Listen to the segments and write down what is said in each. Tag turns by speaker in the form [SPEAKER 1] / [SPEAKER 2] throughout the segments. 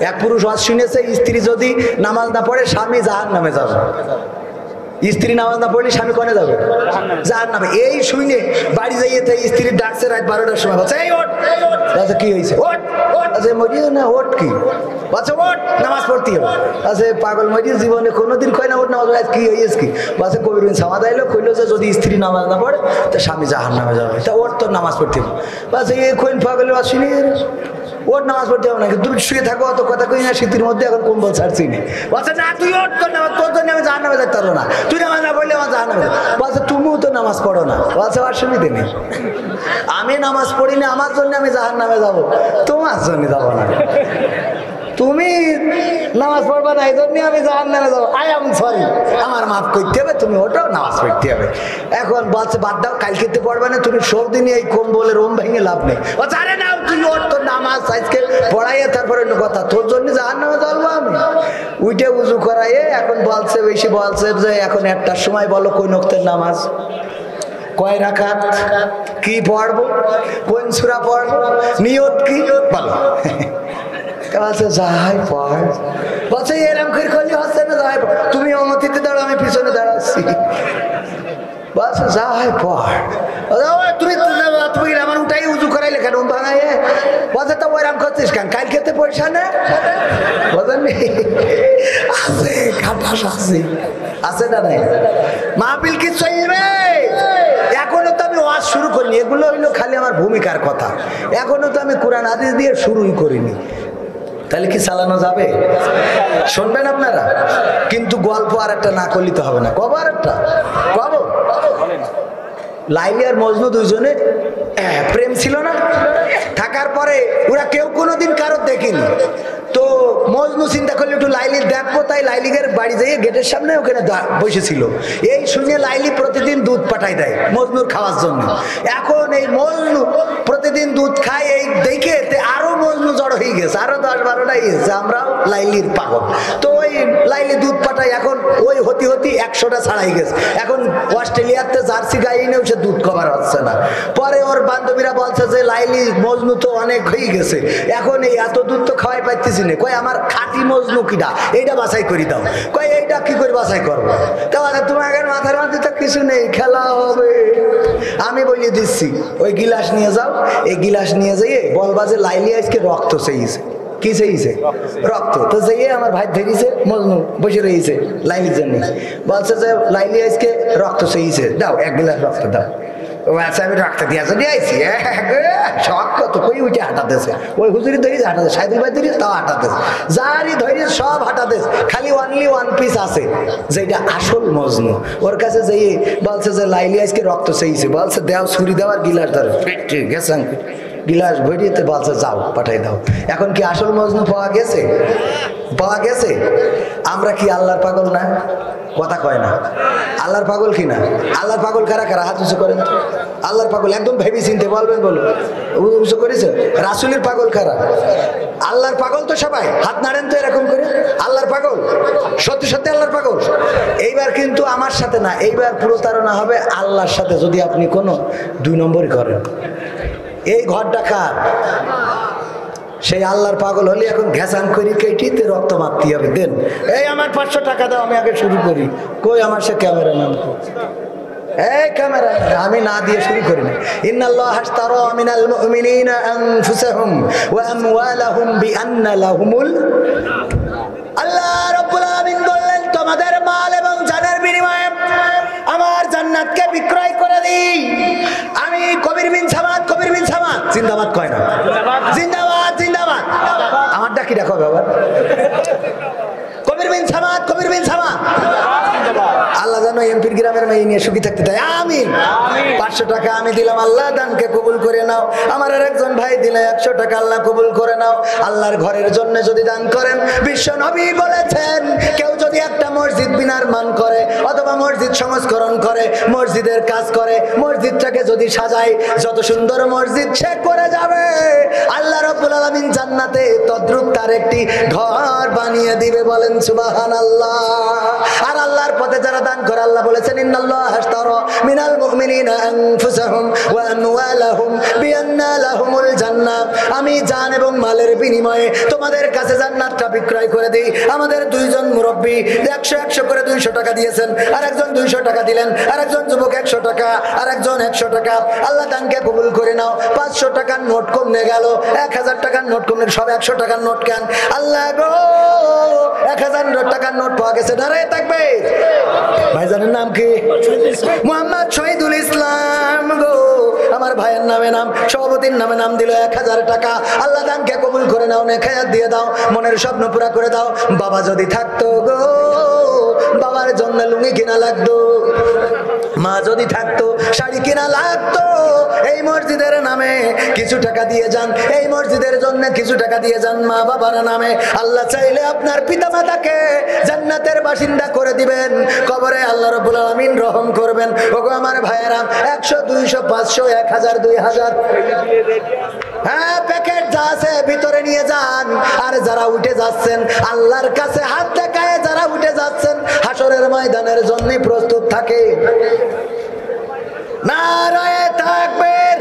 [SPEAKER 1] এক পুরুষ ওয়াজ শুনেছে, স্ত্রী যদি নামাজ না পড়ে স্বামী জাহান্নামে যাবে। স্ত্রী নামাজ না পড়লে স্বামী কোনে যাবে? জাহান্নামে। এই শুনে বাড়ি যাইয়ে স্ত্রী ডাকছে রাত 12টার সময়, বলছে এই ওঠ। বলছে কি হয়েছে? ওঠ। আচ্ছা মরিও না, ওঠ কি? বলছে ওঠ, নামাজ পড়তে হবে। আচ্ছা পাগল মরিয়ে জীবনে কোনোদিন কয় না ওঠ নামাজ, কি হয়েছে কি? বলছে কবির বিন সামাদ আইলো, কইলো যে যদি স্ত্রী নামাজ না পড়ে তা স্বামী জাহান্নামে যাবে, তা ওঠ তোর নামাজ পড়তে হবে। বলছে এই কইন পাগল শুনি ওর নামাজ পড়তে হবে নাকি? তুমি শুয়ে থাকো, অত কথা কই না, শীতের মধ্যে এখন কম্বল ছাড়ছি না। বলছে না তুই ওঠ, তোর নামাজ, তোর জন্য আমি জাহান্নামে যেতে পারবো না, তুই নামাজ না পড়লে আমার জাহান্নামে। বলছে তুমিও তো নামাজ পড়ো না। বলছে অসুবিধে নেই, আমি নামাজ পড়ি না, আমার জন্য আমি জাহান্নামে যাবো, তোমার জন্য যাবো না। তুমি নামাজ পড়বা না, এই জন্য আমি জাহান্নামে যাবো, আই এম সরি, আমার মাফ করতে হবে, তুমি ওঠো নামাজ পড়তে হবে। এখন বলছে বাদ দাও, কালকেতে পড়বে না, তুমি সব দিনই এই কম্বলের ওম ভেঙে লাভ নেই। বলছে আরে না তুই ওঠ, তোর নামাজ আজকে পড়াইয়ে তারপরে অন্য কথা, তোর জন্য জাহান্নামে যাবো আমি। উইটে উজু করাইয়ে এখন বলছে, বেশি বলছে যে এখন 1টার সময় বলো কোন ওয়াক্তের নামাজ, কয় রাকাত, কি পড়বো, কোন সূরা পড়বো, নিয়ত কি বলো। বলছে যাই পড়। বলছে এরম করে করলে হচ্ছে না, যাই পড়, তুমি অনুমতিতে দাঁড়ো, আমি পিছনে দাঁড়াচ্ছি। বলছে যাই পড়। তুমি তুমি আমার উঠাই উজু করাইলে কেন ভাঙাই? বলছে তো ওইরাম করছিস কেন, কাল খেতে পয়সা না? বলেন আছে খাটাস আছে, আছে না নাই? মাহফিল কি চলবে? এখনো তো আমি ওয়াজ শুরু করিনি, এগুলো হইলো খালি আমার ভূমিকার কথা, এখনো তো আমি কোরআন হাদিস দিয়ে শুরুই করিনি। তাহলে কি চালানো যাবে? শুনবেন আপনারা, কিন্তু গল্প আর একটা না করলে তো হবে না। কব আর একটা কব, লাইলি আর মজনু দুইজনে প্রেম ছিল না, থাকার পরে ওরা কেউ কোনোদিন কারো দেখিনি। তো মজনু চিন্তা করলে একটু লাইলি দেখবো, তাই লাইলিগের বাড়ি যেয়ে গেটের সামনে ওখানে বসেছিল। এই শুনে লাইলি প্রতিদিন দুধ পাঠাই দেয় মজনুর খাওয়ার জন্য। এখন এই মজনু প্রতিদিন দুধ খায়, এই দেখে আরো মজনু জড় হয়ে গেছে, আরো 10-12টাই গেছে, আমরাও লাইলির পাগল। তো ওই লাইলি দুধ পাঠায়, এখন ওই হতি 100টা ছাড়াই গেছে। এখন অস্ট্রেলিয়াতে জার্সি গাই এনেও সে দুধ কভার হচ্ছে না। পরে ওর বান্ধবীরা বলছে যে লাইলি মজনু তো অনেক হয়ে গেছে, এখন এই এত দুধ তো খাওয়াই পাইতেছি না, কই আমার খাঁটি মজনু কিনা এইটা বাছাই করে দাও। কই এইটা কি করে বাছাই করবো? তাহলে তোমার মাথার মধ্যে তো কিছু নেই, খেলা হবে। আমি বলে দিচ্ছি, ওই গিলাস নিয়ে যাও, এই গিলাস নিয়ে যাইয়ে বলবা যে লাইলি আজকে রক্ত চাইছে। কি চাইছে? রক্ত। তো যাইয়ে আমার ভাই ধরেছে, মজনু বসে রয়েছে লাইলির জন্য, বলছে যে লাইলি আজকে রক্ত চাইছে, দাও 1 গ্লাস রক্ত দাও। আচ্ছা আমি রক্ত দিয়েছে দিয়েছি, শখ কত কই উঠে হাঁটাতেছে, ওই হুজুরি ধরিস হাঁটাতে, সাইদুল ভাই ধরিস তাও হাঁটাতেছে, যারই ধরিস সব হাঁটাতেছে, খালি অনলি ওয়ান পিস আছে যেটা আসল মজনু। ওর কাছে যেয়ে বলছে যে লাইলি আজকে রক্ত চাইছে, বলছে দেও, ছুরি দেওয়ার গিলাস ধরে গেছে, গিলাস ভরিয়েতে বলছে যাও পাঠাই দাও। এখন কি আসল মজনু পাওয়া গেছে? পাওয়া গেছে? আমরা কি আল্লাহর পাগল না? কথা কয় না, আল্লাহর পাগল কি না? আল্লাহর পাগল কারা কারা হাত উঁচু করেন? আল্লাহর পাগল একদম ভেবে চিনতে বলবেন, বলো উঁচু করেছেন। রাসূলের পাগল কারা? আল্লাহর পাগল তো সবাই, হাত নাড়েন তো এরকম করে। আল্লাহর পাগল, সত্যি সত্যি আল্লাহর পাগল। এইবার কিন্তু আমার সাথে না, এইবার প্রতারণা হবে আল্লাহর সাথে যদি আপনি কোনো 2 নম্বরই করেন। এই ঘরটা কার? সেই আল্লাহর পাগল হলে এখন ঘেঁচান করি কেটিতে রক্ত মারতে হবে, দেন এই আমার 500 টাকা দাও, আমি আগে শুরু করি। কই আমার সে ক্যামেরাম্যান, এই ক্যামেরা আমি না দিয়ে শুরু করি না। ইন্নাল্লাহ আশতারা মিনাল মুমিনিনা আনফুসাহুম ওয়া আমওয়ালাহুম বিআন্না লাহুমুল, আল্লাহ রাব্বুল আলামিন বললেন তোমাদের মাল এবং জানের বিনিময়ে আমার জান্নাতকে বিক্রয় করে দিই। আমি কবির বিন সামাদ, কবির বিন সামাদ জিন্দাবাদ কয় না? জিন্দাবাদ জিন্দাবাদ। আমারটা কি দেখো বাবা, কবির বিন সামাদ, কবির বিন সামাদ। আল্লাহ জানো এমপির গ্রামের মেয়ে নিয়ে সুখী থাকতে দেয়, আমিন। 500 টাকা আমি দিলাম, আল্লাহ দানকে কবুল করে নাও। আমার আর একজন ভাই দিলে 100 টাকা, আল্লাহ কবুল করে নাও। আল্লাহর ঘরের জন্য যদি দান করেন, বিশ্ব নবী বলেছেন কেউ যদি একটা মসজিদ বিনির্মাণ করে অথবা মসজিদ সংস্করণ করে, মসজিদের কাজ করে, মসজিদটাকে যদি সাজায়, যত সুন্দর মসজিদ সে করে যাবে, আল্লাহ রাব্বুল আলামিন জান্নাতে তদ্রূপ তার একটি ঘর ঘর বানিয়ে দিবে, বলেন সুবহানাল্লাহ। আর আল্লাহর পথে যারা দান করে, আল্লাহ বলেছেন ইন্নাল্লাহা আশতারা মিনাল মুমিনিনা আনফুসাহুম ওয়া আমওয়ালাহুম বিআন্না লাহুমুল জান্নাহ, আমি জান এবং মালের বিনিময়ে তোমাদের কাছে জান্নাতটা বিক্রয় করে দিই। আমাদের দুইজন মুরব্বী 100 করে 200 টাকা দিয়েছেন, আর একজন 200 টাকা দিলেন, আর একজন যুবক 100 টাকা, আর একজন 100 টাকা। আল্লাহ দানকে কবুল করে নাও। 500 টাকার নোট কমে গেল, 1000 টাকার নোট কমে, সব 100 টাকার নোট কেন? আল্লাহ গো 1000 টাকার নোট পাওয়া গেছে। দাঁড়ায় থাকবে। ভাইজানের নাম কি? মোহাম্মদ শহীদুল ইসলাম গো, আমার ভাইয়ের নামে নাম, সভাপতির নামে নাম দিল 1000 টাকা। আল্লাহ দানকে কবুল করে নাও, নেখায়াত দিয়ে দাও, মনের স্বপ্ন পুরা করে দাও। বাবা যদি থাকতো গো, বাবার জন্য লুঙ্গি কিনা লাগতো, মা যদি থাকতো শাড়ি কিনা লাগতো। এই মসজিদের নামে কিছু টাকা দিয়ে যান, এই মসজিদের জন্য কিছু টাকা দিয়ে যান মা বাবার নামে। আল্লাহ চাইলে আপনার পিতা মাতাকে জান্নাতের বাসিন্দা করে দিবেন, কবরে আল্লাহ রাব্বুল আলামিন রহম করবেন। ওগো আমার ভাইয়েরা, 100 200 500 1000 2000, হ্যাঁ প্যাকেট যা আছে ভিতরে নিয়ে যান। আর যারা উঠে যাচ্ছেন আল্লাহর কাছে হাত দেখায়, যারা উঠে যাচ্ছেন হাসরের ময়দানের জন্য প্রস্তুত থাকে। নারায়ে তাকবীর,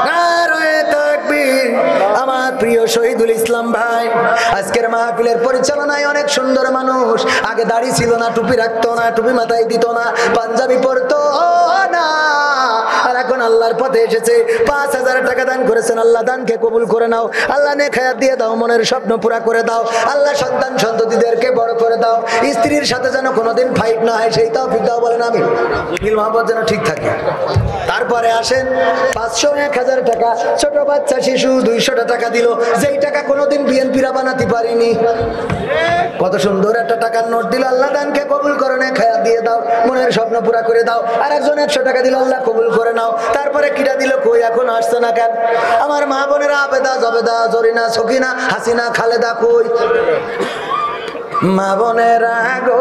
[SPEAKER 1] নারায়ে তাকবীর। আমার প্রিয় শহীদুল ইসলাম ভাই, আজকের মাহফিলের পরিচালনায় অনেক সুন্দর মানুষ। আগে দাড়ি ছিল না, টুপি রাখতো না, টুপি মাথায় দিত না, পাঞ্জাবি পরতো না, আর এখন আল্লাহর পথে এসেছে। 5000 টাকা দান করেছেন, আল্লাহ দানকে কবুল করে নাও। আল্লাহ নেখায়াত দিয়ে দাও, মনের স্বপ্ন পুরা করে দাও। আল্লাহ সন্তান সন্ততিদেরকে বড় করে দাও। স্ত্রীর সাথে যেন কোনোদিন ফাইট না হয়, সেই তৌফিক দাও, বলেন আমি। মিল মহব্বত যেন ঠিক থাকে। তারপরে আসেন 500 1000 টাকা, ছোট বাচ্চা শিশু 200 টাকা দিল, যেই টাকা কোনোদিন বিএনপিরা বানাতে পারিনি। কত সুন্দর একটা টাকার নোট দিল। আল্লাহ দানকে কবুল করে, নেখায়াত দিয়ে দাও, মনের স্বপ্ন পুরা করে দাও। আর একজন 100 টাকা দিল, আল্লাহ কবুল করে নাও। তারপরে কিরা দিল, কই এখন আসছে না কেন? আমার মা বোনেরা, আবেদা জবেদা জরিনা সকিনা হাসিনা খালেদা কই? মা বোনেরা গো,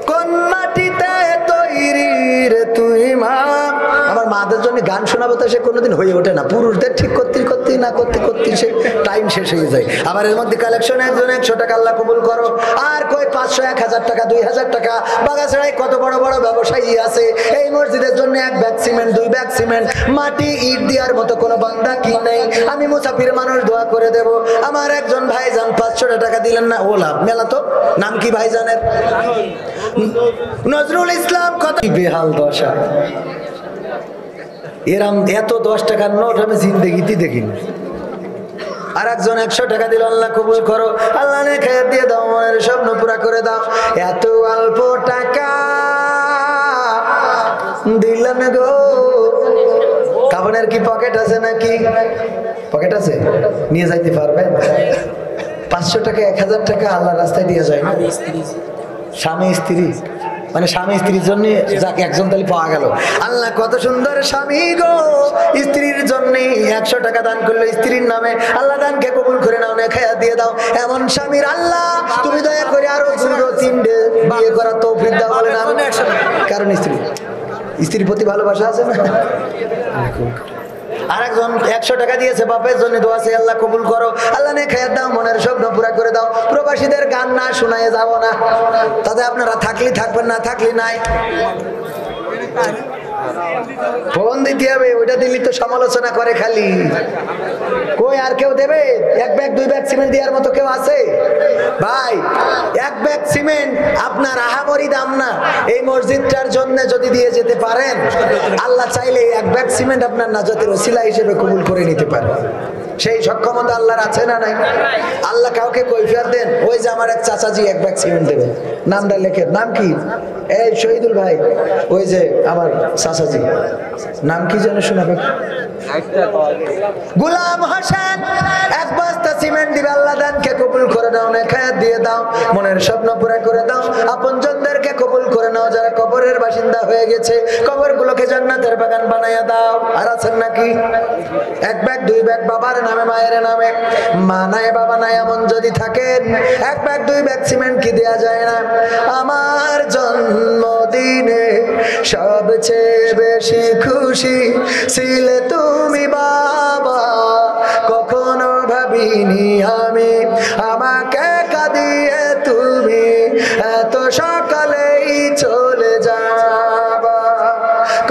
[SPEAKER 1] কোন মাটিতে তৈরি রে তুই মা? আমার মাদের জন্য গান শোনাবো, তো সে কোনোদিন হয়ে ওঠে না। পুরুষদের ঠিক করতে করতে না করতে করতে সে টাইম শেষ হয়ে যায়। আবার এর মধ্যে কালেকশন একজন 100 টাকা, আল্লাহ কবুল করো। আর কই 500 1000 টাকা 2000 টাকা। বাগাছড়ায় কত বড় বড় ব্যবসায়ী আছে, এই মসজিদের জন্য 1 ব্যাগ সিমেন্ট 2 ব্যাগ সিমেন্ট মাটি ইট দেওয়ার মতো কোনো বান্দা কি নেই? আমি মুসাফির মানুষ, দোয়া করে দেব। আমার একজন ভাইজান 500 টাকা দিলেন না, ওলা মেলা তো। নাম কি ভাইজানের? নজরুল ইসলাম। কত বেহাল দশা, এরম এত 10 টাকার নোট আমি জিন্দেগিতে দেখিনি। আর একজন 100 টাকা দিল, আল্লাহ কবুল করো। আল্লাহ নেখায়াত দিয়ে দাও, মনের স্বপ্ন পুরা করে দাও। এত অল্প টাকা দিলেন গো। কাফনের কি পকেট আছে নাকি? পকেট আছে, নিয়ে যাইতে পারবেন? 500 টাকা 1000 টাকা আল্লাহর রাস্তায় দিয়ে যায় না? স্বামী স্ত্রী, মানে স্বামী স্ত্রীর জন্য যাকে একজন তাহলে পাওয়া গেল। আল্লাহ কত সুন্দর স্বামী গো, স্ত্রীর জন্য 100 টাকা দান করলো স্ত্রীর নামে। আল্লাহ দানকে কবুল করে নাও, নেখায়াত দিয়ে দাও। এমন স্বামীর আল্লাহ তুমি দয়া করে আরো 2-3 বিয়ে করার তৌফিক দাও, বলে না? কারণ স্ত্রীর প্রতি ভালোবাসা আছে না? আর একজন 100 টাকা দিয়েছে, বাপের জন্য দোয়া আছে, আল্লাহ কবুল করো। আল্লাহ নেখায়াত দাও, মনের স্বপ্ন পুরা করে দাও। প্রবাসীদের গান না শোনায় যাব না, তাতে আপনারা থাকলে থাকবেন, না থাকলে নাই। ফোন দিতে হবে, ওইটা দিলি তো সমালোচনা করে খালি। কই আর কেউ দেবে? 1 ব্যাগ 2 ব্যাগ সিমেন্ট দেওয়ার মতো কেউ আছে? ভাই 1 ব্যাগ সিমেন্ট আপনার আহামরি দাম না। এই মসজিদটার জন্য যদি দিয়ে যেতে পারেন, আল্লাহ চাইলে 1 ব্যাগ সিমেন্ট আপনার নাজাতের ওসিলা হিসেবে কবুল করে নিতে পারে। সেই সক্ষমতা আল্লাহর আছে না নাই? আল্লাহ কাউকে কৈফিয়ত দেন, ওই যে আমার এক চাচাজি 1 ব্যাগ সিমেন্ট দেবেন, নামটা লেখে। নাম কি? এই শহীদুল ভাই, ওই যে আমার চাচাজি, নাম কি যেন শোনাবে? গোলাম হোসেন। 1 বস্তা সিমেন্ট দিবে। আল্লাহ দানকে কবুল করে দাও, নেখায়াত দিয়ে দাও, মনের স্বপ্ন পুরা করে দাও। আপনজনদেরকে কবুল করে নাও, যারা কবরের বাসিন্দা হয়ে গেছে, কবরগুলোকে জান্নাতের বাগান বানাইয়া দাও। আর আছেন নাকি 1 ব্যাগ 2 ব্যাগ বাবার নামে, মায়ের নামে? মা নাই বাবা নাই, এমন যদি থাকেন 1 ব্যাগ 2 ব্যাগ সিমেন্ট কি দেয়া যায় না? আমার জন্মদিনে সবচেয়ে বেশি খুশি ছিলে তুমি বাবা, কখনো ভাবি ভাবিনি আমি আমাকে কাঁদিয়ে তুমি এত সকালেই চলে যাবা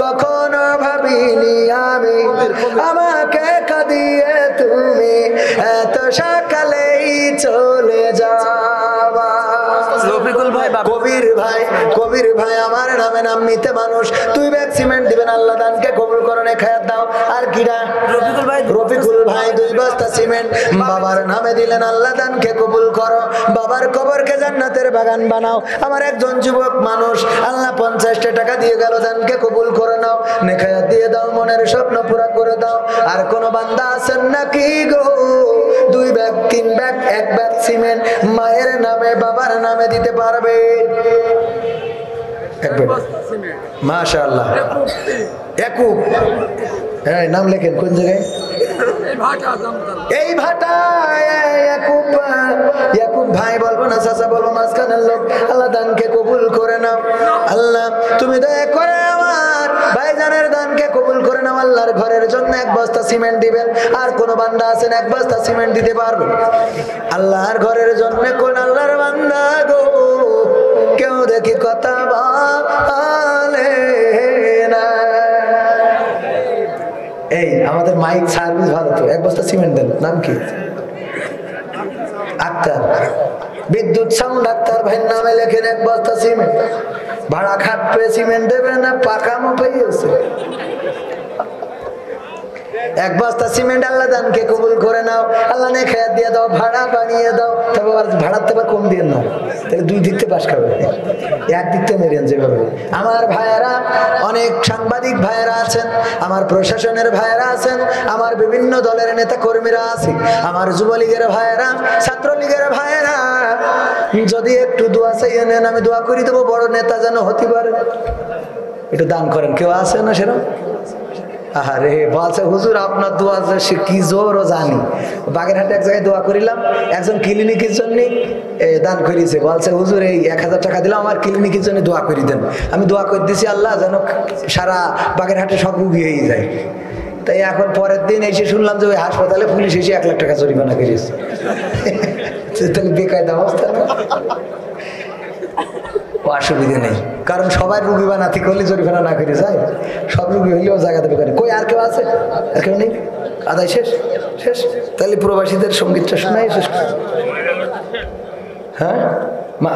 [SPEAKER 1] কখনো ভাবিনি আমি আমাকে কাঁদিয়ে তুমি এত সকালেই চলে যাবা কবির ভাই আমার নামে নাম নিতে মানুষ তুই ব্যাগ সিমেন্ট দিবেন আল্লাহ দানকে কবুল করনে খায়াত দাও আর কিরা রফিকুল ভাই 2 বস্তা সিমেন্ট বাবার নামে দিলেন আল্লাহ দানকে কবুল করো বাবার কবরকে জান্নাতের বাগান বানাও আমার একজন যুবক মানুষ আল্লাহ 50 টাকা দিয়ে গেল দানকে কবুল করে নাও নেখায়াত দিয়ে দাও মনের স্বপ্ন পুরা করে দাও আর কোন বান্দা আছেন নাকি গো 2 ব্যাগ 3 ব্যাগ 1 ব্যাগ সিমেন্ট মায়ের নামে বাবার নামে দিতে পারবে মাশাআল্লাহ ইয়াকুব হ্যাঁ নাম লেখেন কোন জায়গায় এই ভাটা ইয়াকুব ভাই বলবো না চাচা বলবো মাঝখানের লোক আল্লাহ দানকে কবুল করে নাও আল্লাহ তুমি দয়া করে আমার ভাইজানের দানকে কবুল করে নাও আল্লাহর ঘরের জন্য 1 বস্তা সিমেন্ট দিবেন আর কোন বান্দা আছেন 1 বস্তা সিমেন্ট দিতে পারবে আল্লাহর ঘরের জন্য কোন আল্লাহর বান্দা গো কেউ দেখি কথা বলে না এই আমাদের মাইক সার্ভিস ভালো তো 1 বস্তা সিমেন্ট দেন নাম কি আক্তার বিদ্যুৎ সাউন্ড আক্তার ভাইয়ের নামে লেখেন 1 বস্তা সিমেন্ট ভাড়া খাটবে সিমেন্ট দেবে না পাকামো পেয়েছে 1 বস্তা সিমেন্ট আল্লাহ দানকে কবুল করে নাও আল্লাহ নে খেয়াত দিয়ে দাও ভাড়া বানিয়ে দাও তবে আবার ভাড়াতে আবার কম দিয়ে নাও তাহলে 2 দিকতে পাশ খাবে 1 দিকতে মেরেন যেভাবে আমার ভাইয়েরা অনেক সাংবাদিক ভাইয়েরা আছেন আমার প্রশাসনের ভাইয়েরা আছেন আমার বিভিন্ন দলের নেতা কর্মীরা আছে আমার যুবলীগের ভাইয়েরা ছাত্রলীগের ভাইয়েরা যদি একটু দোয়া চাইয়ে নেন আমি দোয়া করে দেবো বড় নেতা যেন হতে পারে একটু দান করেন কেউ আছে না সেরকম আরে বলছে হুজুর আপনার দোয়া সে কি জোরও জানি বাগেরহাটে এক জায়গায় দোয়া করিলাম একজন ক্লিনিকের জন্য দান করিয়েছে বলছে হুজুর এই 1000 টাকা দিলাম আমার ক্লিনিকের জন্য দোয়া করে দেন আমি দোয়া করে দিছি আল্লাহ যেন সারা বাগেরহাটে সব রুগী হয়ে যায় তাই এখন পরের দিন এসে শুনলাম যে ওই হাসপাতালে পুলিশ এসে 1 লাখ টাকা জরিমানা করিয়েছে তাহলে বেকায়দা অবস্থা না অসুবিধা নেই কারণ সবাই রুগী বানাতে করলে জরিমানা না করে যায় সব রুগী হইলেও জায়গা দেবে করে কই আর কেউ আছে আর কেউ নেই আদায় শেষ শেষ তাহলে প্রবাসীদের সঙ্গীতটা শোনাই শেষ হ্যাঁ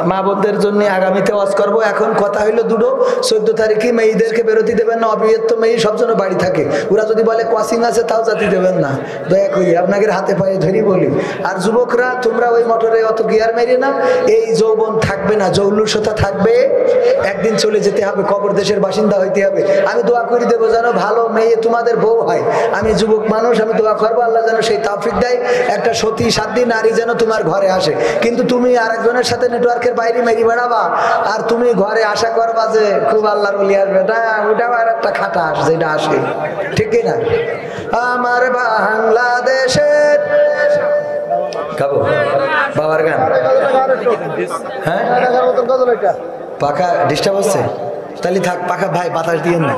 [SPEAKER 1] মা বোনদের জন্য আগামীতে ওয়াজ করবো এখন কথা হইলো দুটো 14 তারিখে মেয়েদেরকে বেরোতে দেবেন না অবিবাহিত মেয়ে সব জন্য বাড়ি থাকে ওরা যদি বলে ক্রসিং আছে তাও জাতি দেবেন না দয়া করি আপনাকে হাতে পায়ে ধরি বলি আর যুবকরা তোমরা ওই মোটরে অত গিয়ার মেরে না এই যৌবন থাকবে না জৌলুসতা থাকবে একদিন চলে যেতে হবে কবর দেশের বাসিন্দা হইতে হবে আমি দোয়া করে দেবো যেন ভালো মেয়ে তোমাদের বউ হয় আমি যুবক মানুষ আমি দোয়া করবো আল্লাহ যেন সেই তৌফিক দেয় একটা সতী সাধ্যী নারী যেন তোমার ঘরে আসে কিন্তু তুমি আরেকজনের সাথে নেটওয়ার্কের বাইরে মেরি বেড়াবা আর তুমি ঘরে আশা করবা যে খুব আল্লাহর ওলি আসবে না ওটাও আর একটা খাটাস যেটা আসে ঠিক না আমার বাংলাদেশের গাবো বাবার গান হ্যাঁ পাখা ডিস্টার্ব হচ্ছে তাহলে থাক পাখা ভাই বাতাস দিয়ে না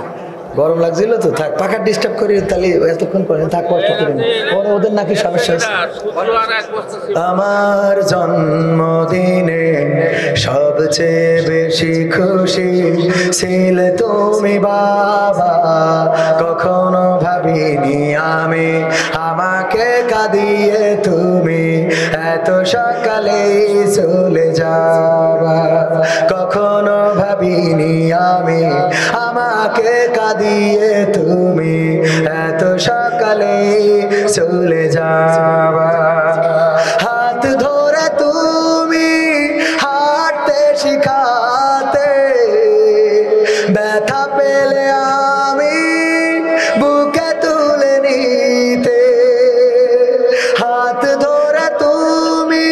[SPEAKER 1] গরম লাগছিল তো থাক পাখা ডিস্টার্ব করি তাহলে এতক্ষণ করেন থাক কষ্ট করেন ওদের নাকি সমস্যা আমার জন্মদিনে সবচেয়ে বেশি খুশি ছিলে তুমি বাবা কখনো ভাবিনি আমি আমাকে কাঁদিয়ে তুমি এত সকালে চলে যাবা কখনো ভাবিনি আমি আমাকে কাঁদিয়ে তুমি এত সকালে চলে যাবা হাত ধরে তুমি হাঁটতে শিখাতে ব্যথা পেলে আমি বুকে তুলে নিতে হাত ধরে তুমি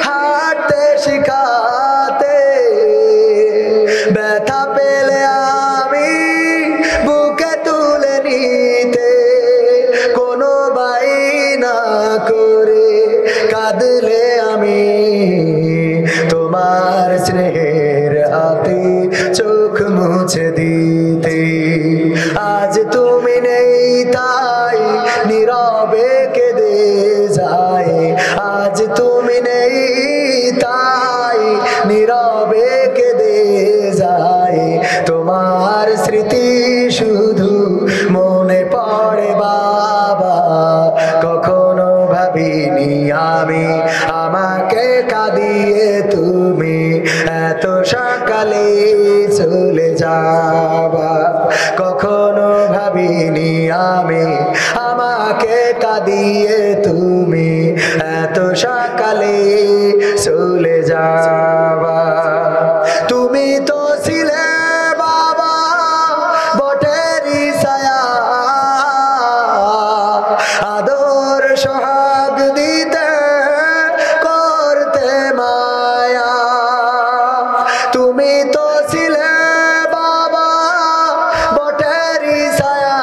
[SPEAKER 1] হাঁটতে শিখাতে ব্যথা পেলে আমি বুকে তুলে নিতে কোনো বাইনা করে কাঁদলে আমি তোমার স্নেহের হাতে চোখ মুছে দিতে আজ তুমি নেই তাই নীরবে কেঁদে যায় আজ তুমি নেই তাই নীরবে কেঁদে যায়, তোমার স্মৃতি শুধু মনে পড়ে বাবা। কখনো ভাবিনি আমি আমাকে কাঁদিয়ে তুমি এত সকালে চলে যাবা। কখনো ভাবিনি আমি আমাকে কাঁদিয়ে তুমি এত সকালে চলে যাবা। তুমি তো ছিলে বাবা বটেরই ছায়া, আদর সোহাগ দিতে করতে মায়া। তুমি তো ছিলে বাবা বটেরই ছায়া,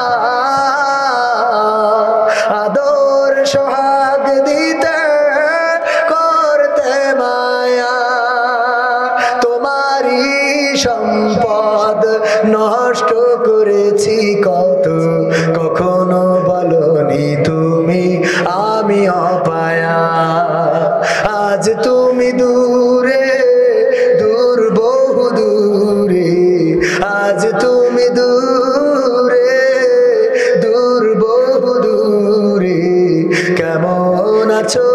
[SPEAKER 1] আদর সোহাগ দিতে করতে মায়া। তোমারই সম্পদ নষ্ট করেছি কত, কখনো বলনি তুমি আমি অপায়া। আজ তুমি দূরে দূর বহু দূরে, আজ তুমি দূরে দূর বহু দূরে। কেমন আছো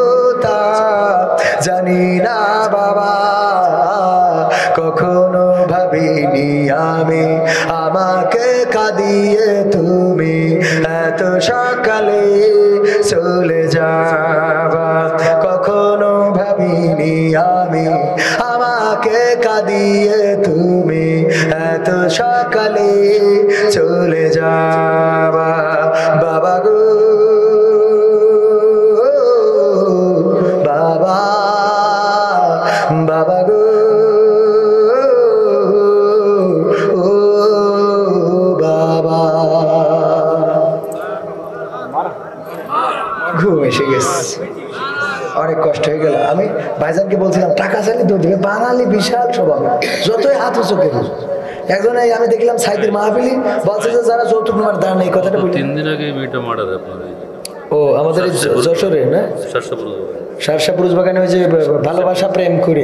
[SPEAKER 1] তা জানি না বাবা, কখনো ভাবিনি আমি আমাকে কাঁদিয়ে তুমি এত সকালে চলে যাবা। কখনো ভাবিনি আমি আমাকে কাঁদিয়ে তুমি এত সকালে চলে যাবা। বাবা গো বাবা, বাবা গো ও বাবা। ঘুম এসে গেছে, অনেক কষ্ট হয়ে গেল। আমি ভাইজানকে বলছিলাম টাকা চাইলে দৌড় দিবে, বাঙালি বিশাল স্বভাব, যতই হাত উঁচু করে। একজন আমি দেখলাম সাইদের মাহফিলি বলছে যে যারা যৌতুক নেওয়ার দাঁড়ান, এই কথাটা বলি।
[SPEAKER 2] 3 দিন আগে মেয়েটা মারা যায় আপনার,
[SPEAKER 1] ও আমাদের যশোরে না, শার্শা পুরুষ বাগানে ওই যে ভালোবাসা প্রেম করে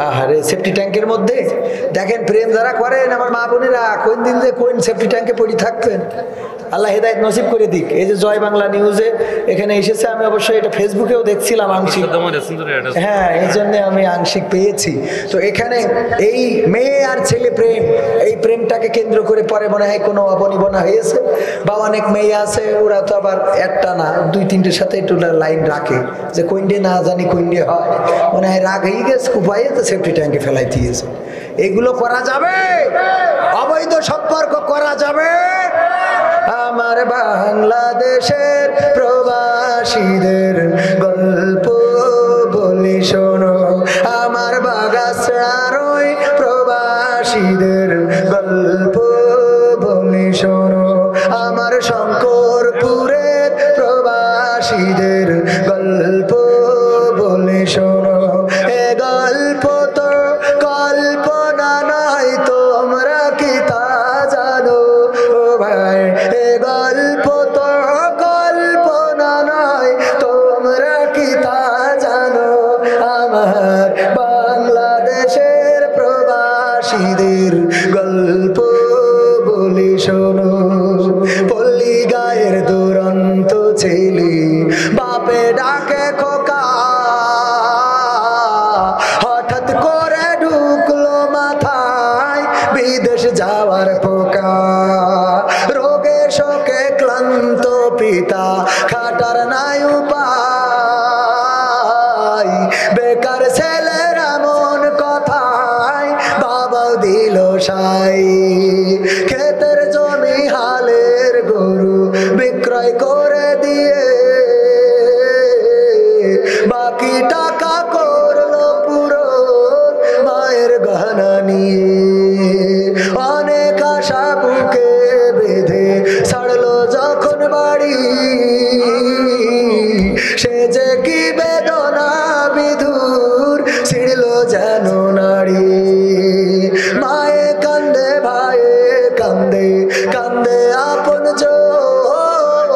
[SPEAKER 1] আহারে সেফটি ট্যাঙ্কের মধ্যে দেখেন প্রেম যারা করেন আমার মা বোনেরা কোন দিন যে কোন সেফটি ট্যাঙ্কে পড়ে থাকবেন, আল্লাহ হেদায়েত নসিব করে দিক। এই যে জয় বাংলা নিউজে এখানে এসেছে, আমি অবশ্যই এটা ফেসবুকেও দেখছিলাম আংশিক, হ্যাঁ এই জন্য আমি আংশিক পেয়েছি। তো এখানে এই মেয়ে আর ছেলে প্রেম, এই প্রেমটাকে কেন্দ্র করে পরে মনে হয় কোনো অবনিবনা হয়েছে, বা অনেক মেয়ে আছে ওরা তো আবার একটা না 2-3টের সাথে একটু লাইন রাখে যে কোনডে না জানি কোনডে হয়, মনে হয় রাগ হয়ে গেছে কুপাইয়ে তো সেফটি ট্যাঙ্কে ফেলাই দিয়েছে। এগুলো করা যাবে? অবৈধ সম্পর্ক করা যাবে? আমার বাংলাদেশের প্রবাসীদের গল্প বলি শোনো, আমার বাগাছড়ার ওই প্রবাসীদের গল্প বলি শোনো, আমার শঙ্করপুরের প্রবাসীদের গল্প বলি শোনো। এ গল্প তো কল্পনা নয়, তোমরা কি তা জানো ও ভাই? এ গল্প তো কল্পনা নয়, তোমরা কি তা জানো? আমার বাংলাদেশের প্রবাসীদের গল্প বলি শোনো। পল্লী গায়ের দুরন্ত ছেলে বাপে ডাকে খোকা, হঠাৎ করে ঢুকলো মাথায় বিদেশ যাওয়ার পোকা। রোগে শোকে ক্লান্ত পিতা খাটার নাই উপায়, বেকার ছেলের এমন কথায় বাবাও দিল সাই। ক্ষেতের জমি হালের গরু বিক্রয় করে দিয়ে বাকি টাকা করলো পুরো মায়ের গহনা নিয়ে। অনেক আশা বুকে বেঁধে ছাড়লো যখন বাড়ি, সে যে কি বেদনা বিধুর ছিড়লো যেন নারী। মায়ে কান্দে ভাইয়ে কান্দে, কান্দে আপন জন,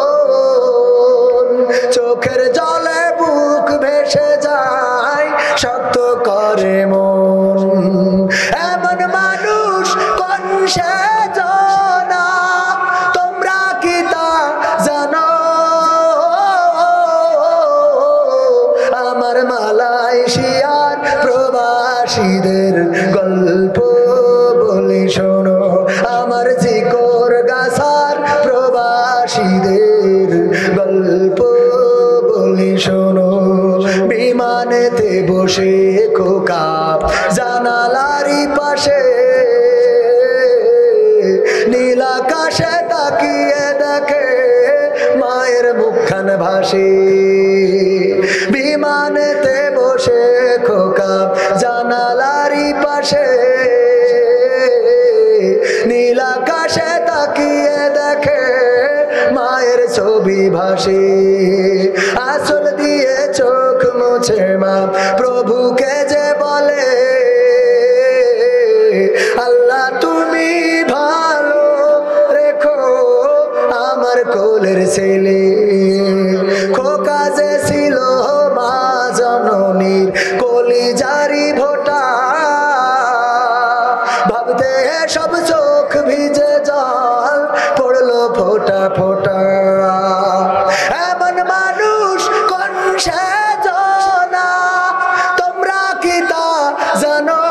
[SPEAKER 1] চোখের জলে বুক ভেসে আমার মালয়েশিয়ার প্রবাসীদের গল্প বলি শোনো, আমার জিকর গাছার প্রবাসীদের গল্প বলি শোনো। বিমানেতে বসে খোকা জানালারি পাশে নীল আকাশে তাকিয়ে দেখে মায়ের মুখখান ভাসে। বিমানেতে বসে খোকা জানালারি পাশে নীল আকাশে তাকিয়ে দেখে মায়ের ছবি ভাসে। আসল দিয়ে চোখ মুছে মা প্রভুকে যে বলে, আল্লাহ তুমি ভালো রেখো আমার কোলের ছেলে। খোকা যে ছিল মা জননীর কলিজারি ভোটা, ভাবতে সব চোখ ভিজে জল পড়লো ফোটা ফোটা। এমন মানুষ কোন সে জানা, তোমরা কি তা জানো?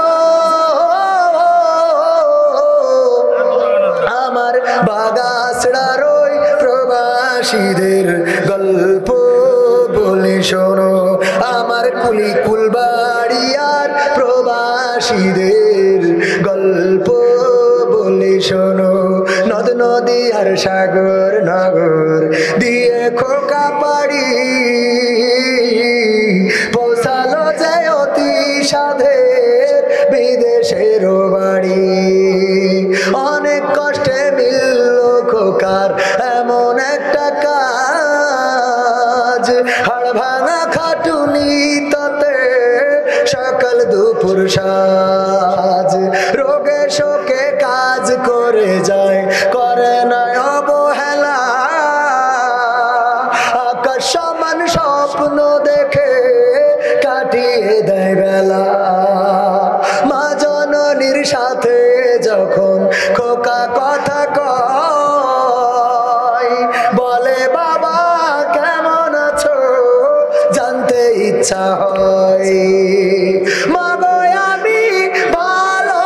[SPEAKER 1] আমার বাগাসড়ার ওই প্রবাসীদের গল্প বলে শোনো, আমার কুলবাড়িয়ার প্রবাসীদের গল্প বলে শোনো। নদ নদী আর সাগর নগর দিয়ে খোকা পাড়ি পৌঁছালো যে অতি সাধের বিদেশের বাড়ি। অনেক কষ্টে মিলল খোকার এমন একটা কাজ, হাড় ভাঙা খাটুনি তাতে সকাল দুপুর সাজ। রোগে শোকে কাজ করে যায়, করে না অবহেলা, আকাশ সমান স্বপ্ন দেখে কাটিয়ে দেয় বেলা। মা জননীর সাথে যখন খোকা কথা কয়, বলে বাবা কেমন আছো জানতে ইচ্ছা হয়। মা গো আমি ভালো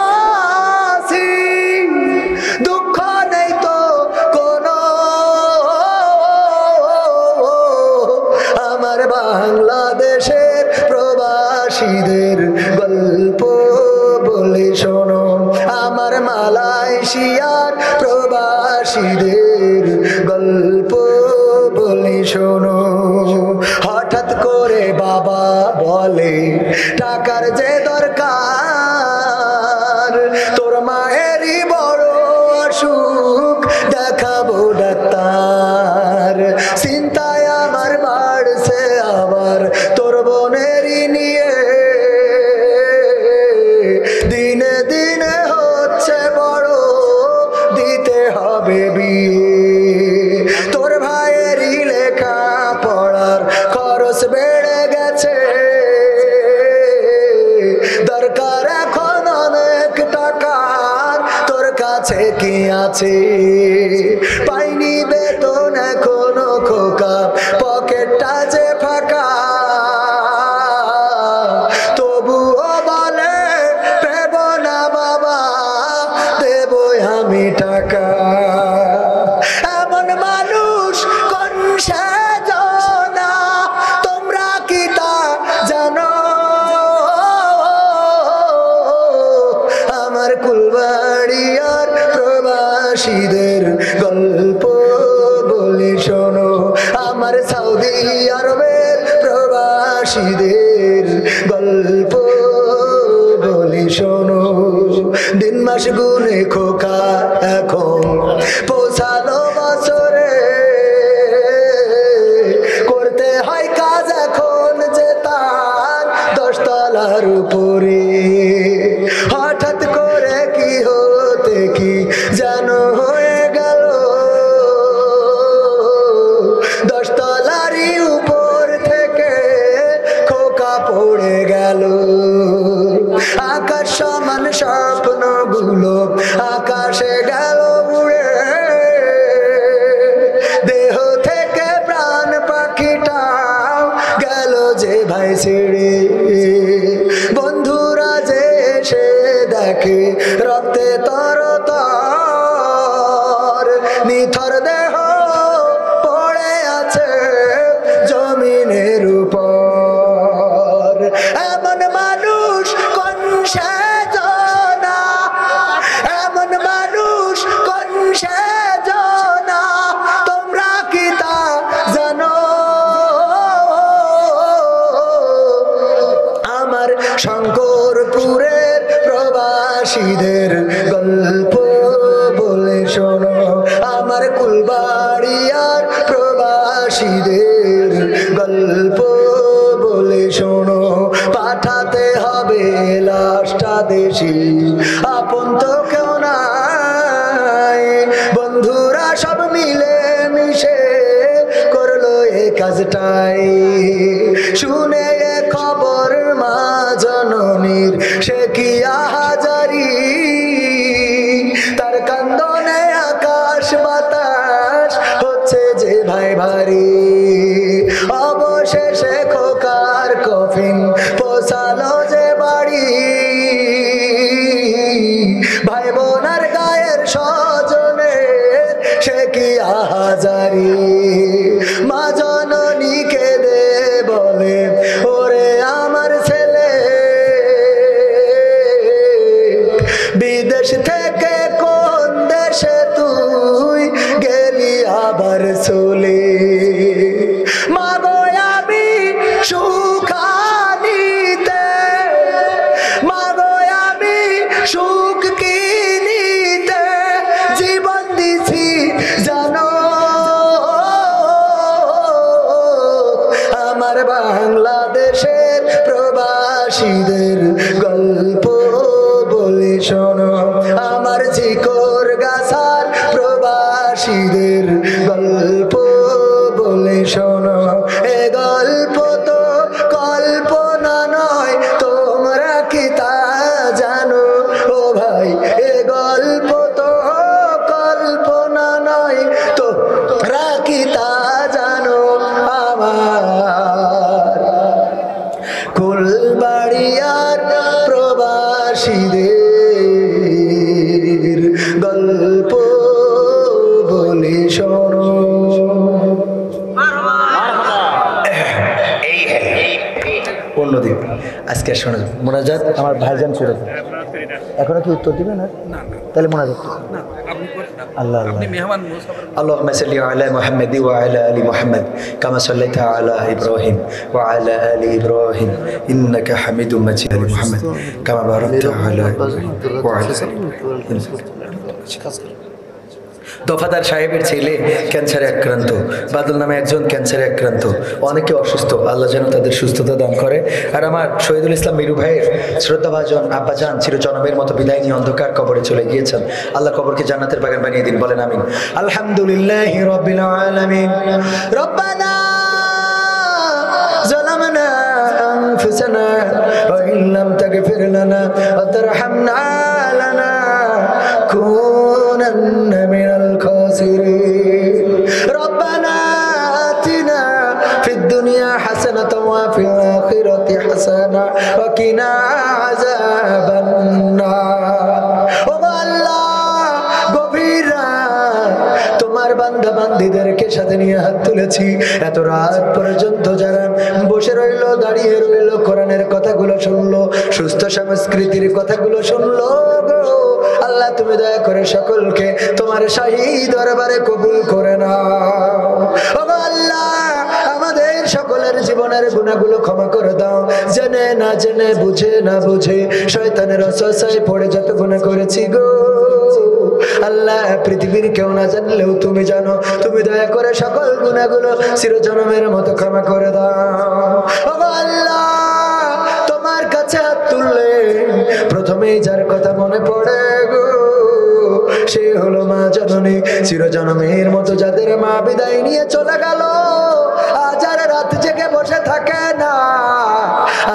[SPEAKER 1] আছি, দুঃখ নেই তো কোনো, আমার বাংলাদেশের প্রবাসীদের গল্প বলে শোনো, আমার মালয়েশিয়ার প্রবাসীদের গল্প বলে শোনো। হঠাৎ করে বাবা বলে টাকার যে দরকার, তোর মায়েরই বড় অসুখ দেখাবো ডাক্তার। চিন্তায় আমার বাড়ছে আবার তোর বোনেরই নিয়ে, দিনে দিনে হচ্ছে বড় দিতে হবে বিয়ে। তোর ভাইয়েরই লেখা পড়ার খরচ বেড়ে গেছে, দরকার এখন অনেক টাকার, তোর কাছে কি আছে? পাইনি বেতন এখনো খোকা, পকেটটা যে ফাঁকা, তবুও বলে দেব না বাবা, দেবো আমি টাকা। এমন মানুষ কোন সে জানা, তোমরা কি তা জানো? আমার কুলবাড়িয়ার প্রবাসীদের গল্প বলে শোনো, আমার সৌদি আরবের প্রবাসীদের গল্প বলে শোনো। দিন মাস গুনে খোকা এখন পৌঁছালো বছরে, করতে হয় কাজ এখন যে তার 10 তলার উপরে। হঠাৎ করে কি হতে কি যেন হয়ে গেল, 10 তলারই উপর থেকে খোকা পড়ে গেল। আকাশ সমান স্বপ্নগুলো আকাশে গেল উড়ে, দেহ থেকে প্রাণ পাখিটাও গেল যে ভাই ছিড়ে বন্ধুরা যে এসে দেখে রক্তে তরতর নিথর দেহ পড়ে আছে জমিনের উপর এমন মানুষ কোন সেজনা এমন মানুষ কোন সেজনা তোমরা কি তা জানো আমার শঙ্করপুরের প্রবাসীদের গল্প বলে শোনো আমার কুলবাড়িয়ার প্রবাসীদের গল্প বলে শোনো পাঠাতে হবে লাশটা দেশে আপন তো কেউ নাই বন্ধুরা সব মিলে মিশে করলো এই কাজটাই শুনে খবর মা জননীর সে কি আহাজারি তার কান্দনে আকাশ বাতাস হচ্ছে যে ভাই ভারী অবশেষে খোকার কফিন পোষালো যে বাড়ি ভাই বোনার গায়ের স্বজনের সে কি আহাজারি মা জননী কেঁদে বলে ওরে আমার ছেলে বিদেশ থেকে কোন দেশে তুই গেলি আবার চলে মাগো আমি সুখানিতে মাগো আমি সুখ কিনিতে জীবন দিছি জানো আমার বাংলাদেশের প্রবাসীদের গল্প বলে শোনো আমার জিকর গাছার প্রবাসীদের গল্প বলে শোনো এ গল্প তো কল্পনা নয় তোমরা কি তা জানো ও ভাই এ গল্প তো কল্পনা নয় তোমরা কি তা জানো আমার কুলবাড়িয়ার প্রবাসীদের গল্প বলে শোনো অন্যদিন আজকে শোনা মোনাজাত আমার ভাইজান ছিল এখনো কি উত্তর দিবে না তাহলে মোনাজাত আল্লাহ اللهم صل على محمد وعلى ال محمد كما صليت على ابراهيم وعلى ال ابراهيم انك حميد مجيد محمد كما باركت على ابراهيم وعلى ال দফাদার সাহেবের ছেলে ক্যান্সারে আক্রান্ত বাদল নামে একজন ক্যান্সারে আক্রান্ত অনেকে অসুস্থ আল্লাহ যেন তাদের সুস্থতা দান করে আর আমার শহীদুল ইসলাম মিরু ভাইয়ের শ্রদ্ধাভাজন আব্বাজান চিরজনমের মতো বিদায় নিয়ে অন্ধকার কবরে চলে গিয়েছেন আল্লাহ কবরকে জান্নাতের বাগান বানিয়ে দিন বলেন আমিন আলহামদুলিল্লাহি রাব্বিল আলামিন রব্বানা ظلمنا أنفسنا وإن لم تغفر لنا وترحمنا لنكونن من الخاسرين ربنا آتنا في الدنيا حسنة وفي الآخرة حسنة وقنا عذاب النار তোমার বান্দা বান্দীদেরকে সাথে নিয়ে হাত তুলেছি এত রাত পর্যন্ত যারা বসে রইল দাঁড়িয়ে রইল কোরআনের কথাগুলো শুনলো সুস্থ সংস্কৃতির কথাগুলো শুনলো গো আল্লাহ তুমি দয়া করে সকলকে তোমার শাহী দরবারে কবুল করে নাও ও আল্লাহ আমাদের সকলের জীবনের গুনাহগুলো ক্ষমা করে দাও জেনে না জেনে বুঝে না বুঝে শয়তানের ওয়াসওয়াসায় পড়ে যত গুনাহ করেছি গো আল্লাহ পৃথিবীর কেউ না জানলেও তুমি জানো তুমি দয়া করে সকল গুনাহগুলো চিরজনমের মতো ক্ষমা করে দাও ও আল্লাহ তোমার কাছে হাত তুললে প্রথমেই যার কথা মনে পড়ে গো সে হলো মা জননী চিরজনমের মতো যাদের মা বিদায় নিয়ে চলে গেল আজ আর রাত জেগে বসে থাকে না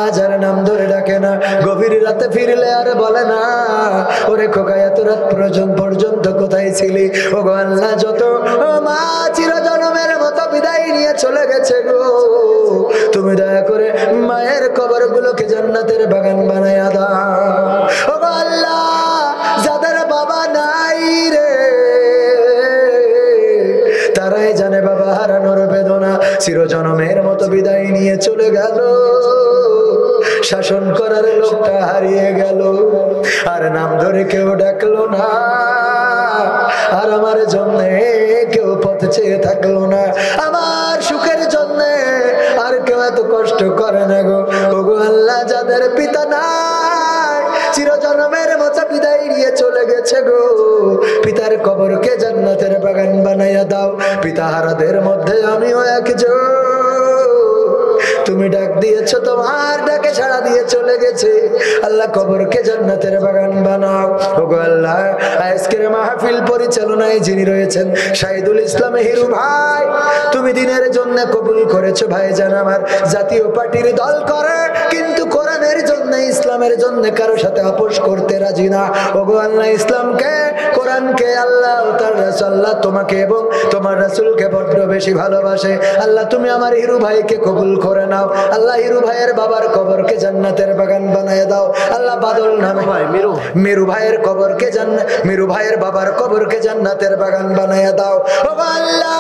[SPEAKER 1] আজ আর নাম ধরে ডাকে না গভীর রাতে ফিরলে আর বলে না ওরে খোকা এত রাত পর্যন্ত কোথায় ছিলি ও গো আল্লাহ যত মা চিরজনমের মতো বিদায় নিয়ে চলে গেছে গো তুমি দয়া করে মায়ের কবরগুলোকে জান্নাতের বাগান বানায়া দাও। ও আল্লাহ, যাদের বাবা নাই রে তারাই জানে বাবা হারানোর বেদনা। চিরজনমের মতো বিদায় নিয়ে চলে গেল, শাসন করার লোকটা হারিয়ে গেল, আর নাম ধরে কেউ ডাকলো না, আর আমার জন্য কেউ পথ চেয়ে থাকলো না, আমার সুখের জন্য আর কেউ এত কষ্ট করে না গো। ওগো আল্লাহ, যাদের পিতা নাই চিরজনমের মতো বিদায় নিয়ে চলে গেছে গো, পিতার কবরকে জান্নাতের বাগান বানাইয়া দাও। পিতাহারাদের মধ্যে আমিও একজন। তুমি ডাক দিয়েছো, তোমার ডাকে সাড়া দিয়ে চলে গেছে। আল্লাহ, কবরকে জান্নাতের বাগান বানাও। ওগো আল্লাহ, আজকের মাহফিল পরিচালনায় যিনি রয়েছেন শাহিদুল ইসলাম হিরু ভাই, তুমি দিনের জন্য কবুল করেছো ভাইজান। আমার জাতীয় পার্টির দল করে, কিন্তু কোরআনের জন্য ইসলামের জন্য কারো সাথে আপোষ করতে রাজি না। ওগো আল্লাহ, ইসলামকে কোরআনকে আল্লাহ তার রাসূল, আল্লাহ তোমাকে এবং তোমার রাসূলকে বড্ড বেশি ভালোবাসে। আল্লাহ, তুমি আমার হিরু ভাইকে কবুল করে নাও। আল্লাহ, হিরু ভাইয়ের বাবার কবরকে জান্নাতের বাগান বানায় দাও। আল্লাহ, বাদল নামে মিরু ভাইয়ের কবরকে মিরু ভাইয়ের বাবার কবরকে জান্নাতের বাগান বানায় দাও। ও আল্লাহ,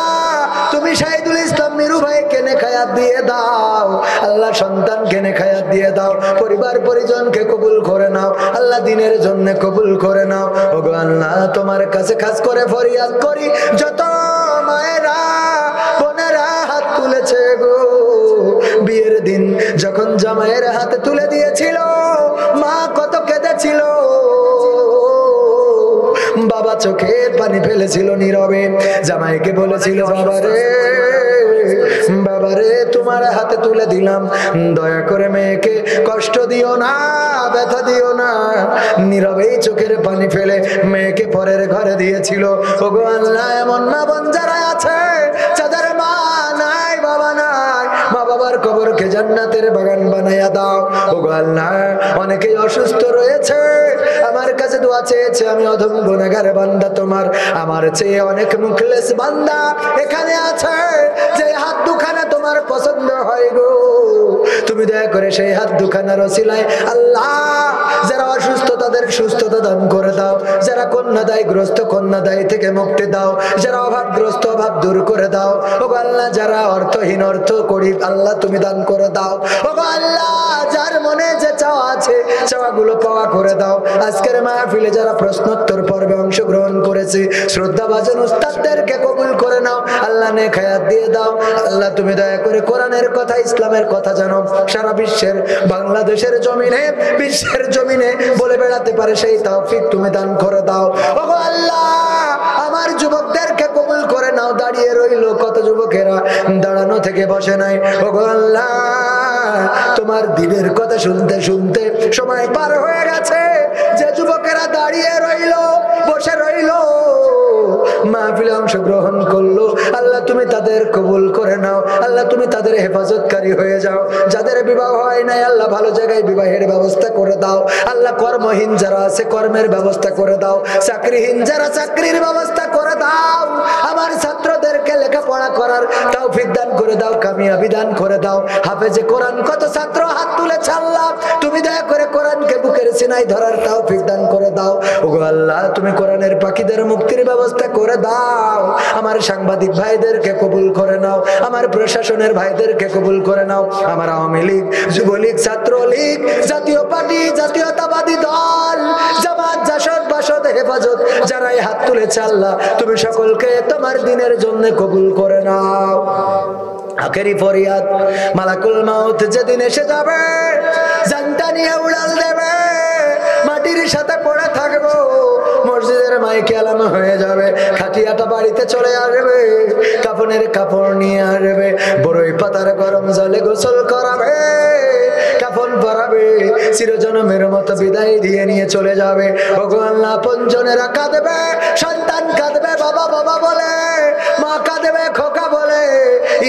[SPEAKER 1] তুমি শাহিদুল ইসলাম মিরু ভাইকে নেখায়াত দিয়ে দাও। আল্লাহ, সন্তানকে নেখায়াত দিয়ে দাও, পরিবার পরিজনকে কবুল করে নাও। আল্লাহ, দিনের জন্য কবুল করে নাও। ও আল্লাহ, তোমার কাছে খাস করে ফরিয়াদ করি, যত মায়েরা বোনেরা হাত তুলেছে গো, বিয়ের দিন যখন জামাইয়ের হাতে তুলে দিয়েছিল, মা কত কেঁদেছিল, বাবা চোখের পানি ফেলেছিল নীরবে, জামাইকে বলেছিল বাবারে বাবারে তোমার হাতে তুলে দিলাম, দয়া করে মেয়েকে কষ্ট দিও না, ব্যথা দিও না। নীরবেই চোখের পানি ফেলে মেয়েকে পরের ঘরে দিয়েছিল। ওগো আল্লাহ, এমন মা বোন যারা আছে যাদের মা নাই বাবা নাই, মা বাবার কবরকে জান্নাতের বাগান বানায়া দাও। ওগো আল্লাহ, অনেকেই অসুস্থ রয়েছে, আমার কাছে দোয়া চেয়েছে, আমি অধম গুনাহগার বান্দা তোমার, আমার চেয়ে অনেক মুখলেস বান্দা এখানে আছে, যে হাত দুখানা তোমার পছন্দ হয় গো, তুমি দয়া করে সেই হাত দুখানার ওসিলায় আল্লাহ যারা অসুস্থ তাদের সুস্থতা দান করে দাও, যারা কন্যাদায় গ্রস্ত কন্যাদায় থেকে মুক্তি দাও, যারা অভাবগ্রস্ত অভাব দূর করে দাও। ওগো আল্লাহ, যারা অর্থহীন অর্থ গরিব আল্লাহ তুমি দান করে দাও। ওগো আল্লাহ, যার মনে যে চাওয়া আছে চাওয়াগুলো পাওয়া করে দাও। আজকের মাহফিলে যারা প্রশ্নোত্তর পর্বে অংশগ্রহণ করেছে শ্রদ্ধাভাজন উস্তাদদেরকে কবুল করে নাও। আল্লাহ, নেখায়াত দিয়ে দাও। আল্লাহ, তুমি দয়া করে কোরআনের কথা ইসলামের কথা জানো সারা বিশ্বের বাংলাদেশের জমিনে বিশ্বের জমিনে বলে বেড়াতে পারে সেই তৌফিক তুমি দান করে দাও। ওগো আল্লাহ, আমার যুবকদেরকে কবুল করে নাও। দাঁড়িয়ে রইল কত যুবকেরা, দাঁড়ানো থেকে বসে নাই। ওগো আল্লাহ, তোমার দিনের কথা শুনতে শুনতে সময় পার হয়ে গেছে, যে যুবকেরা দাঁড়িয়ে রইল বসে রইল মাহফিলে অংশগ্রহণ করলো, আল্লাহ তুমি তাদের কবুল করে নাও। আল্লাহ, তুমি তাদের হেফাজতকারী হয়ে যাও। যাদের বিবাহ হয় নাই আল্লাহ ভালো জায়গায় বিবাহের ব্যবস্থা করে দাও। আল্লাহ, কর্মহীন যারা আছে কর্মের ব্যবস্থা করে দাও, চাকরিহীন যারা চাকরির ব্যবস্থা করে দাও। আমার ছাত্রদেরকে লেখাপড়া করার তৌফিক দান করে দাও, কামিয়াবি দান করে দাও। হাফেজে কোরআন কত ছাত্র হাত তুলেছে, আল্লাহ তুমি দয়া করে কোরআনকে বুকের সিনায় ধরার তৌফিক দান করে দাও। ওগো আল্লাহ, তুমি কোরআনের পাখিদের মুক্তির ব্যবস্থা করে দাও। আমার সাংবাদিক ভাইদেরকে কবুল করে নাও, আমার প্রশাসনের ভাইদেরকে কবুল করে নাও। আমার আওয়ামী লীগ, যুবলীগ, ছাত্রলীগ, জাতীয় পার্টি, জাতীয়তাবাদী দল, জামাত, জাসদ, বাসদ, হেফাজত যারাই হাত তুলেছে আল্লাহ তুমি সকলকে তোমার দিনের জন্য কবুল করে নাও। আখেরি ফরিয়াদ, মালাকুল মাউত যেদিন এসে যাবে জানটা নিয়ে উড়াল দেবে, মাটির সাথে পড়ে থাকবো, মসজিদের মাইকে আলাম হয়ে যাবে, খাটিয়াটা বাড়িতে চলে আসবে, কাফনের কাপড় নিয়ে আসবে, বড়ই পাতার গরম জলে গোসল করাবে, কাফন পরাবে, চিরজনমের মতো বিদায় দিয়ে নিয়ে চলে যাবে। ওগো আল্লাহ, আপনজনেরা কাঁদবে, সন্তান কাঁদবে বাবা বাবা বলে, মা কাঁদবে খোকা বলে,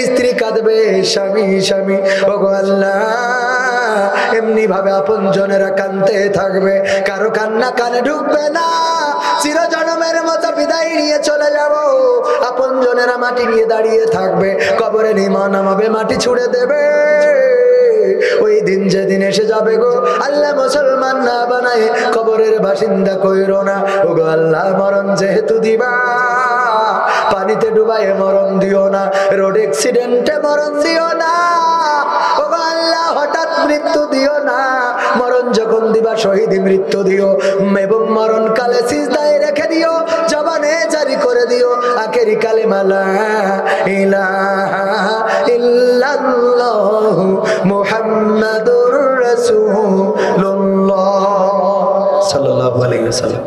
[SPEAKER 1] স্ত্রী কাঁদবে স্বামী স্বামী। ওগো আল্লাহ, এমনি এইভাবে আপনজনেরা কাঁদতে থাকবে, কারো কান্না কানে ঢুকবে না। চিরজনমের মতো বিদায় নিয়ে চলে যাব, আপনজনেরা মাটি নিয়ে দাঁড়িয়ে থাকবে, কবরে নিমা নামাবে, মাটি ছুড়ে দেবে। ওই দিন যেদিন এসে যাবে গো, আল্লাহ মুসলমান না বানায় কবরের বাসিন্দা কইরো না। ওগো আল্লাহ, মরণ যেহেতু দিবা, পানিতে ডুবাইয়ে মরণ দিও না, রোড অ্যাক্সিডেন্টে মরণ দিও না। ওগো আল্লাহ, হঠাৎ মৃত্যু দিও না, মরণ যখন দিবা শহীদ মৃত্যু দিও, এবং মরণ কালে সিজদায় রেখে দিও, জবানে জারি করে দিও আখেরি কালিমা লা ইলাহা ইল্লাল্লাহ মুহাম্মাদুর রাসূলুল্লাহ সাল্লাল্লাহু আলাইহি ওয়াসাল্লাম।